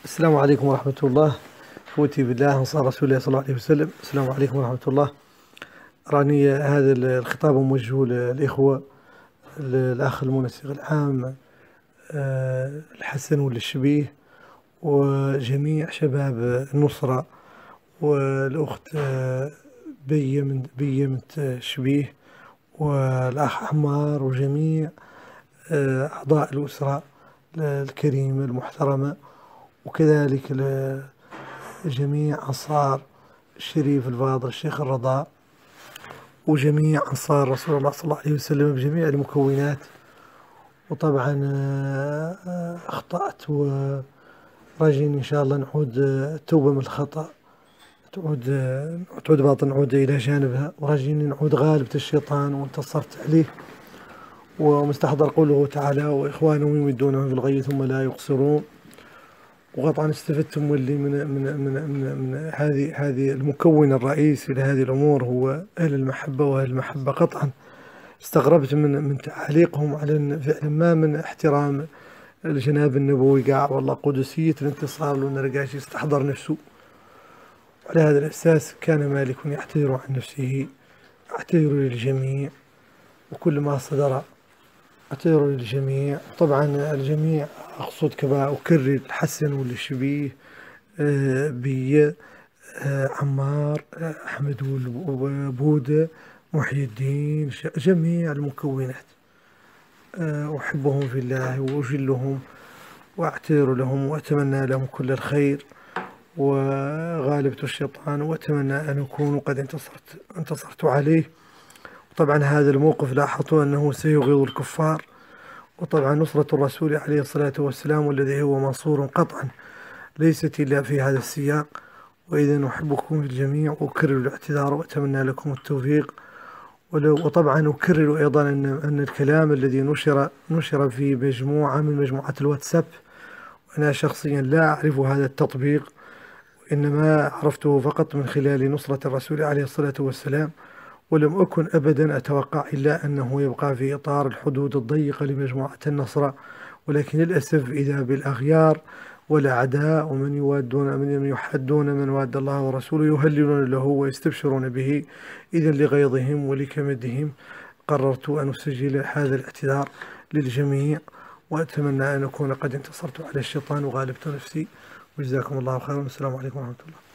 السلام عليكم ورحمة الله. أخوتي بالله أنصار رسول الله صلى الله عليه وسلم، السلام عليكم ورحمة الله. راني هذا الخطاب موجه للإخوة، الأخ المنسق العام الحسن والشبيه، وجميع شباب النصرة، والأخت بية من الشبيه، والأخ عمار، وجميع أعضاء الأسرة الكريمة المحترمة، وكذلك جميع أنصار الشريف الفاضل الشيخ الرضا، وجميع أنصار رسول الله صلى الله عليه وسلم بجميع المكونات. وطبعا أخطأت، وراجين إن شاء الله نعود التوبة من الخطأ، تعود باطن، نعود إلى جانبها، وراجين نعود غالبة الشيطان وانتصرت عليه. ومستحضر قوله تعالى: وإخوانهم يمدونهم في الغي ثم لا يقصرون. وقطعا استفدت مولي من هذه المكون الرئيسي لهذه الأمور هو أهل المحبة. وأهل المحبة قطعا استغربت من تعليقهم على فعلا ما من احترام الجناب النبوي قاع، والله قدسية الانتصار لو نرقاش يستحضر نفسه. وعلى هذا الأساس كان مالك يعتذر عن نفسه، أعتذر للجميع، وكل ما صدر أعتذر للجميع. طبعا الجميع أقصد كما أكرر الحسن والشبيه، بي، عمار، أحمد وبودة، محي الدين، جميع المكونات أحبهم في الله وأجلهم وأعتذر لهم وأتمنى لهم كل الخير وغالبة الشيطان، وأتمنى أن أكون قد انتصرت عليه. وطبعا هذا الموقف لاحظوا أنه سيغيظ الكفار، وطبعا نصرة الرسول عليه الصلاة والسلام والذي هو منصور قطعا ليست إلا في هذا السياق. وإذا أحبكم في الجميع، وأكرر الاعتذار وأتمنى لكم التوفيق. وطبعا أكرر أيضا أن الكلام الذي نشر في مجموعة من مجموعات الواتساب، وأنا شخصيا لا أعرف هذا التطبيق، وإنما عرفته فقط من خلال نصرة الرسول عليه الصلاة والسلام، ولم أكن أبدا أتوقع إلا أنه يبقى في إطار الحدود الضيقة لمجموعة النصرة. ولكن للأسف إذا بالأغيار والأعداء ومن يوادون من يحدون من واد الله ورسوله يهللون له ويستبشرون به، إذا لغيظهم ولكمدهم قررت أن أسجل هذا الاعتذار للجميع، وأتمنى أن أكون قد انتصرت على الشيطان وغالبت نفسي. وجزاكم الله خيرا، والسلام عليكم ورحمة الله.